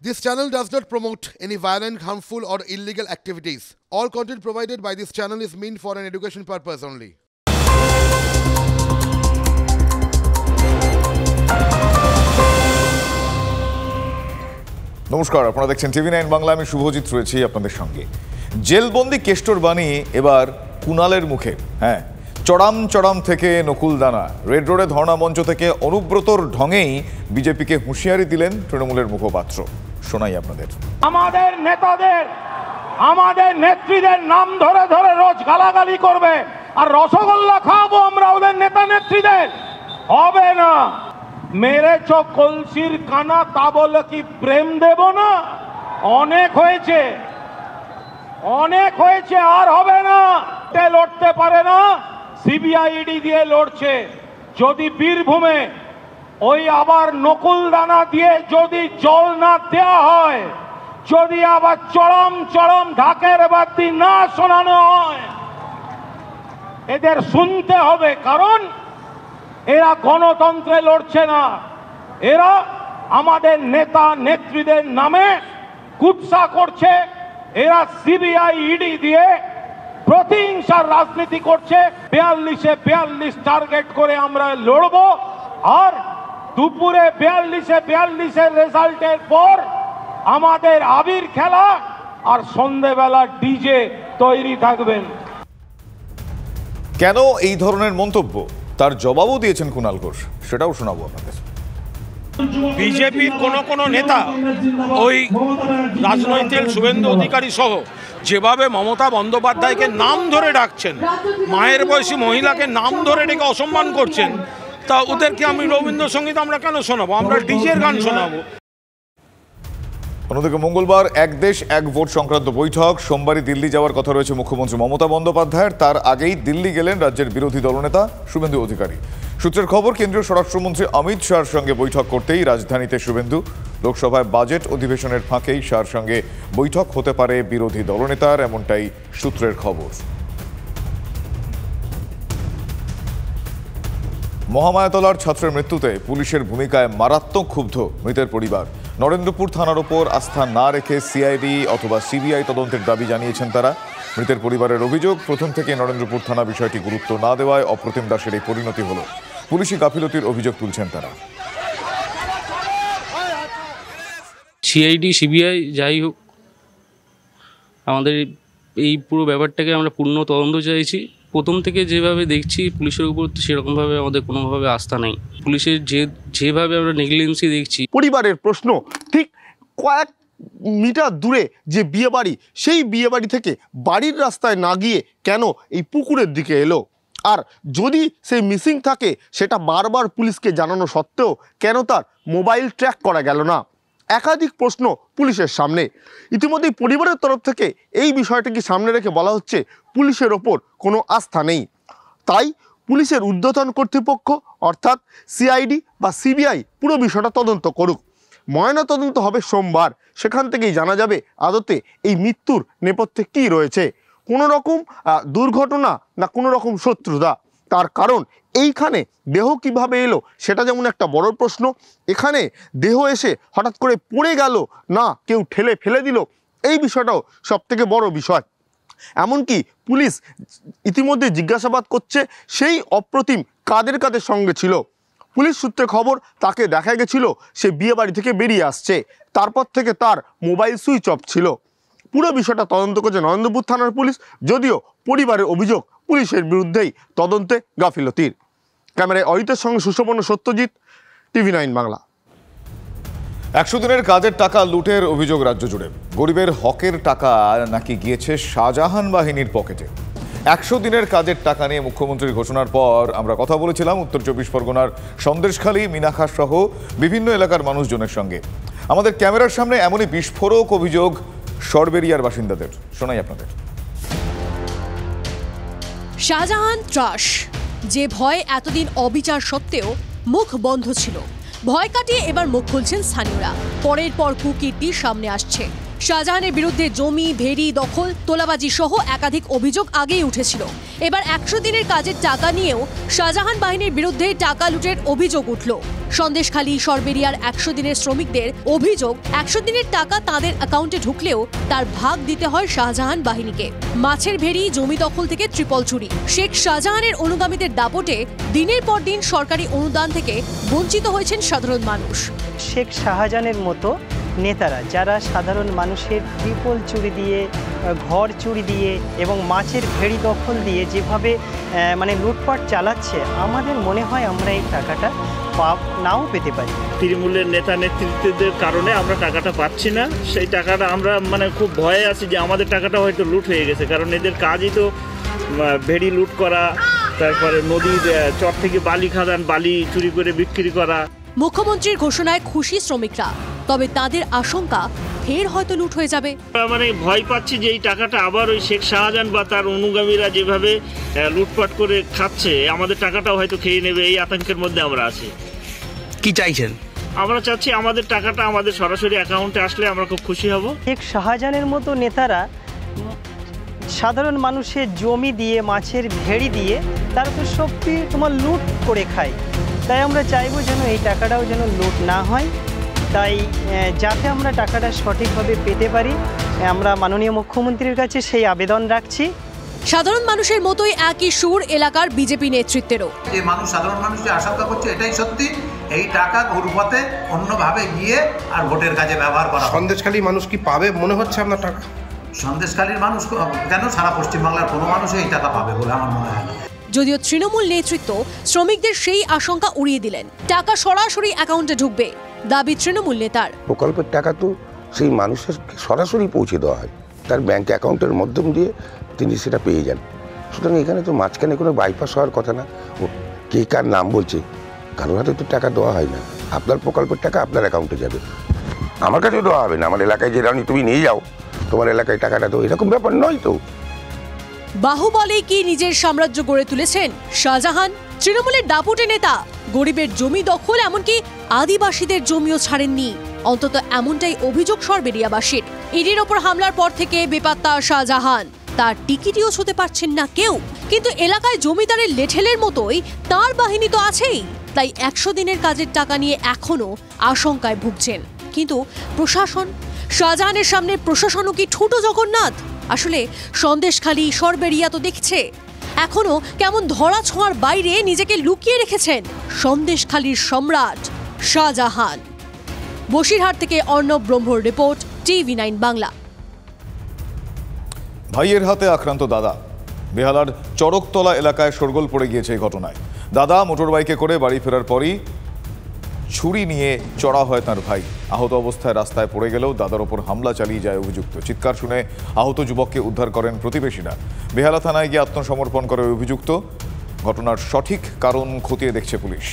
This channel does not promote any violent, harmful, or illegal activities. All content provided by this channel is meant for an education purpose only. নমস্কার, আপনারা দেখছেন TV9 Bangla. আমি শুভজিৎ রয়েছি আপনাদের সঙ্গে। জেলবন্দি কেষ্টর বাণী এবার কুণালের মুখে। হ্যাঁ, চড়াম থেকে নকুল দানা। রেড রোডে ধর্ণা মঞ্চ থেকে অনুব্রতর ঢঙেই বিজেপিকে হুঁশিয়ারি দিলেন তৃণমূলের মুখপাত্র। শোনাই আপনাদের। আমাদের নেতাদের, আমাদের নেত্রীদের নাম ধরে ধরে রোজ গালাগালি করবে, আর রসগোল্লা খাওয়াবো আমরা ওদের নেতা নেত্রীদের। হবে না। মেরেছ কলসির কানা, তা বলে কি প্রেম দেব না? অনেক হয়েছে, অনেক হয়েছে, আর হবে না। লড়তে পারে না, সিবিআইডি দিয়ে লড়ছে। যদি বীরভূমে ওই আবার নকুল দানা দিয়ে যদি জল না দেওয়া হয়, যদি আবার চরম ঢাকের বাদ্যি না শোনানো হয়, এদের শুনতে হবে। কারণ এরা গণতন্ত্রে লড়ছে না, এরা আমাদের নেতা নেত্রীদের নামে কুৎসা করছে। এরা সিবিআই ইডি দিয়ে প্রতিহিংসার রাজনীতি করছে। 42 টার্গেট করে আমরা লড়বো, আর দুপুরে 42 রেজাল্টের পর আমাদের আবির খেলা, আর সন্ধ্যেবেলা ডিজে তৈরি থাকবেন। কেন এই ধরনের মন্তব্য, তার জবাবও দিয়েছেন কুণাল ঘোষ, সেটাও শোনাবো আপনাদের। বিজেপির কোন নেতা ওই রাজনৈতিক শুভেন্দু অধিকারী সহ যেভাবে মমতা বন্দ্যোপাধ্যায়কে নাম ধরে ডাকছেন, মায়ের বয়সী মহিলাকে নাম ধরে ডেকে অসম্মান করছেন, তা ওদেরকে আমি রবীন্দ্রসঙ্গীত আমরা কেন শোনাবো? আমরা ডিজের গান শোনাবো। অন্যদিকে মঙ্গলবার এক দেশ এক ভোট সংক্রান্ত বৈঠক। সোমবারই দিল্লি যাওয়ার কথা রয়েছে মুখ্যমন্ত্রী মমতা বন্দ্যোপাধ্যায়ের। তার আগেই দিল্লি গেলেন রাজ্যের বিরোধী দলনেতা শুভেন্দু অধিকারী। সূত্রের খবর, কেন্দ্রীয় স্বরাষ্ট্রমন্ত্রী অমিত শাহর সঙ্গে বৈঠক করতেই রাজধানীতে শুভেন্দু। লোকসভায় বাজেট অধিবেশনের ফাঁকেই শাহর সঙ্গে বৈঠক হতে পারে বিরোধী দলনেতার, এমনটাই সূত্রের খবর। মহামায়াতলার ছাত্রের মৃত্যুতে পুলিশের ভূমিকায় মারাত্মক ক্ষুব্ধ মৃতের পরিবার। নরেন্দ্রপুর থানার ওপর আস্থা না রেখে সিআইডি অথবা সিবিআই তদন্তের দাবি জানিয়েছেন তারা। মৃতের পরিবারের অভিযোগ, প্রথম থেকে নরেন্দ্রপুর থানা বিষয়টি গুরুত্ব না দেওয়ায় অপ্রতিম দাসের এই পরিণতি হলো। পুলিশি গাফিলতির অভিযোগ তুলছেন তারা। সিআইডি সিবিআই যাই হোক, আমাদের এই পুরো ব্যাপারটাকে আমরা পূর্ণ তদন্ত চাইছি। প্রথম থেকে যেভাবে দেখছি পুলিশের উপর, সেরকমভাবে আমাদের কোনোভাবে আস্থা নেই। পুলিশের যেভাবে আমরা নেগলিজেন্সি দেখছি। পরিবারের প্রশ্ন, ঠিক কয়েক মিটার দূরে যে বিয়েবাড়ি, সেই বিয়েবাড়ি থেকে বাড়ির রাস্তায় না গিয়ে কেন এই পুকুরের দিকে এলো? আর যদি সে মিসিং থাকে, সেটা বারবার পুলিশকে জানানো সত্ত্বেও কেন তার মোবাইল ট্র্যাক করা গেল না? একাধিক প্রশ্ন পুলিশের সামনে। ইতিমধ্যেই পরিবারের তরফ থেকে এই বিষয়টিকে সামনে রেখে বলা হচ্ছে পুলিশের ওপর কোনো আস্থা নেই। তাই পুলিশের ঊর্ধ্বতন কর্তৃপক্ষ অর্থাৎ সিআইডি বা সিবিআই পুরো বিষয়টা তদন্ত করুক। ময়না তদন্ত হবে সোমবার, সেখান থেকেই জানা যাবে আদতে এই মৃত্যুর নেপথ্যে কী রয়েছে। কোনো রকম দুর্ঘটনা না কোনো রকম শত্রুতা। তার কারণ এইখানে দেহ কিভাবে এলো সেটা যেমন একটা বড় প্রশ্ন। এখানে দেহ এসে হঠাৎ করে পড়ে গেল, না কেউ ঠেলে ফেলে দিল, এই বিষয়টাও সবথেকে বড় বিষয়। এমনকি পুলিশ ইতিমধ্যে জিজ্ঞাসাবাদ করছে সেই অপ্রতিম কাদের সঙ্গে ছিল। পুলিশ সূত্রে খবর, তাকে দেখা গেছিল সে বিয়েবাড়ি থেকে বেরিয়ে আসছে, তারপর থেকে তার মোবাইল সুইচ অফ ছিল। পুরো বিষয়টা তদন্ত করছে নরেন্দ্রপুর থানার পুলিশ, যদিও পরিবারের অভিযোগ পুলিশের বিরুদ্ধেই তদন্তে গাফিলতির। ক্যামেরায় অরিতের সঙ্গে সুশোভন, সত্যজিৎ, TV9 বাংলা। 100 দিনের কাজের টাকা লুটের অভিযোগ রাজ্য জুড়ে। গরিবের হকের টাকা নাকি গিয়েছে শাহজাহান বাহিনীর পকেটে। 100 দিনের কাজের টাকা নিয়ে মুখ্যমন্ত্রীর ঘোষণার পর আমরা কথা বলেছিলাম উত্তর 24 পরগনার সন্দেশখালী, মিনাখা সহ বিভিন্ন এলাকার মানুষজনের সঙ্গে। আমাদের ক্যামেরার সামনে এমনই বিস্ফোরক অভিযোগ সরবেরিয়ার বাসিন্দাদের, শোনাই আপনাদের। শাহজাহান ত্রাস, যে ভয় এতদিন অবিচার সত্ত্বেও মুখ বন্ধ ছিল, ভয় কাটিয়ে এবার মুখ খুলছেন স্থানীয়রা। পরের পর কুকীর্তি সামনে আসছে। শাহজাহানের বিরুদ্ধে জমি, ভেড়ি দখল, তোলাবাজি সহ একাধিক অভিযোগ আগেই উঠেছিল। এবার 100 দিনের কাজের টাকা নিয়েও শাহজাহান বাহিনীর বিরুদ্ধে টাকা লুটের অভিযোগ উঠল। সন্দেশখালী, সরবেরিয়ার 100 দিনের শ্রমিকদের অভিযোগ 100 দিনের টাকা তাদের অ্যাকাউন্টে ঢুকলেও তার ভাগ দিতে হয় শাহজাহান বাহিনীকে। মাছের ভেড়ি, জমি দখল থেকে ট্রিপল চুরি। শেখ শাহজাহানের অনুগামীদের দাপটে দিনের পর দিন সরকারি অনুদান থেকে বঞ্চিত হয়েছেন সাধারণ মানুষ। শেখ শাহজাহানের মতো নেতারা যারা সাধারণ মানুষের ট্রিপল চুরি দিয়ে, ঘর চুরি দিয়ে এবং মাছের ভেড়ি দখল দিয়ে যেভাবে লুটপাট চালাচ্ছে, আমাদের মনে হয় আমরা এই টাকাটা নাও পেতে পারি। তৃণমূলের নেতা নেতৃত্বদের কারণে আমরা টাকাটা পাচ্ছি না। সেই টাকাটা আমরা খুব ভয়ে আছি যে আমাদের টাকাটা হয়তো লুট হয়ে গেছে, কারণ এদের কাজই তো ভেড়ি লুট করা, তারপরে নদীর চর থেকে বালি খাদান, বালি চুরি করে বিক্রি করা। মুখ্যমন্ত্রীর ঘোষণায় খুশি শ্রমিকরা, তবে তাদের আশঙ্কা ফের হয়তো লুট হয়ে যাবে। ভয় পাচ্ছি যে এই টাকাটা আবার ওই শেখ শাহজাহান বা তার অনুগামীরা যেভাবে লুটপাট করে খাচ্ছে, আমাদের টাকাটাও হয়তো খেয়ে নেবে। এই আতঙ্কের মধ্যে আমরা আছি। কি চাইছেন? আমরা চাচ্ছি আমাদের টাকাটা আমাদের সরাসরি অ্যাকাউন্টে আসলে আমরা খুব খুশি হব। শেখ শাহজাহানের মতো নেতারা সাধারণ মানুষের জমি দিয়ে, মাছের ভেড়ি দিয়ে তারপর সবটি লুট করে খায়। তাই আমরা চাইবো যেন এই টাকাটাও যেন লুট না হয়। তাই যাতে আমরা টাকাটা সঠিকভাবে পেতে পারি, আমরা মাননীয় মুখ্যমন্ত্রীর কাছে সেই আবেদন রাখছি। সাধারণ মানুষের মতোই একই সুর এলাকার বিজেপি নেতৃত্বেরও। যে সাধারণ মানুষ যে আশঙ্কা করছে এটাই সত্যি, এই টাকা ঘুরপথে অন্যভাবে গিয়ে আর ভোটের কাজে ব্যবহার করা। সন্দেশখালী মানুষ কি পাবে মনে হচ্ছে আপনার টাকা? সন্দেশখালীর মানুষ কেন, সারা পশ্চিমবাংলার কোনো মানুষই এই টাকা পাবে বলে আমার মনে হয় না। যদিও তৃণমূল নেতৃত্ব শ্রমিকদের সেই আশঙ্কা উড়িয়ে দিলেন। টাকা সরাসরি অ্যাকাউন্টে ঢুকবে, দাবি তৃণমূল নেতার। প্রকল্পের টাকা তো সেই মানুষের সরাসরি পৌঁছে দেওয়া হয়, তার ব্যাংক অ্যাকাউন্টের মাধ্যম দিয়ে তিনি সেটা পেয়ে যান। সুতরাং এখানে তো মাঝখানে কোনো বাইপাস হওয়ার কথা না। ও কে কার নাম বলছে, কারোর হাতে তো টাকা দেওয়া হয় না। আপনার প্রকল্পের টাকা আপনার অ্যাকাউন্টে যাবে, আমার কাছেও দেওয়া হবে না। আমার এলাকায় যে রানি তুমি নিয়ে যাও, তোমার এলাকায় টাকাটা তো এরকম ব্যাপার নয় তো। বাহুবলেই কি নিজের সাম্রাজ্য গড়ে তুলেছেন শাহজাহান? তৃণমূলের দাপুটে নেতা গরিবের জমি দখল, এমনকি আদিবাসীদের জমিও ছাড়েননি। অন্তত এমনটাই অভিযোগ সরবেরিয়াবাসীর। ইডির ওপর হামলার পর থেকে বেপাত্তা শাহজাহান, তার টিকিটিও ছুঁতে পারছেন না কেউ। কিন্তু এলাকায় জমিদারের লেঠেলের মতোই তার বাহিনী তো আছেই। তাই 100 দিনের কাজের টাকা নিয়ে এখনো আশঙ্কায় ভুগছেন। কিন্তু প্রশাসন, শাহজাহানের সামনে প্রশাসনও কি ঠুটো জগন্নাথ? আসলে সন্দেশখালী, সরবেরিয়া তো দেখছে, এখনো কেমন ধরা ছোঁয়ার বাইরে নিজেকে লুকিয়ে রেখেছেন সন্দেশখালীর সম্রাট শাহজাহান। বসিরহাট থেকে অর্ণব ব্রহ্মর রিপোর্ট, TV9 বাংলা। ভাইয়ের হাতে আক্রান্ত দাদা। বেহালার চড়কতলা এলাকায় শোরগোল পড়ে গিয়েছে এই ঘটনায়। দাদা মোটরবাইকে করে বাড়ি ফেরার পরই ছুরি নিয়ে চড়া হয় তার ভাই। আহত অবস্থায় রাস্তায় পড়ে গেলেও দাদার ওপর হামলা চালিয়ে যায় অভিযুক্ত। চিৎকার শুনে আহত যুবককে উদ্ধার করেন প্রতিবেশীরা। বেহালা থানায় গিয়ে আত্মসমর্পণ করে অভিযুক্ত। ঘটনার সঠিক কারণ খতিয়ে দেখছে পুলিশ।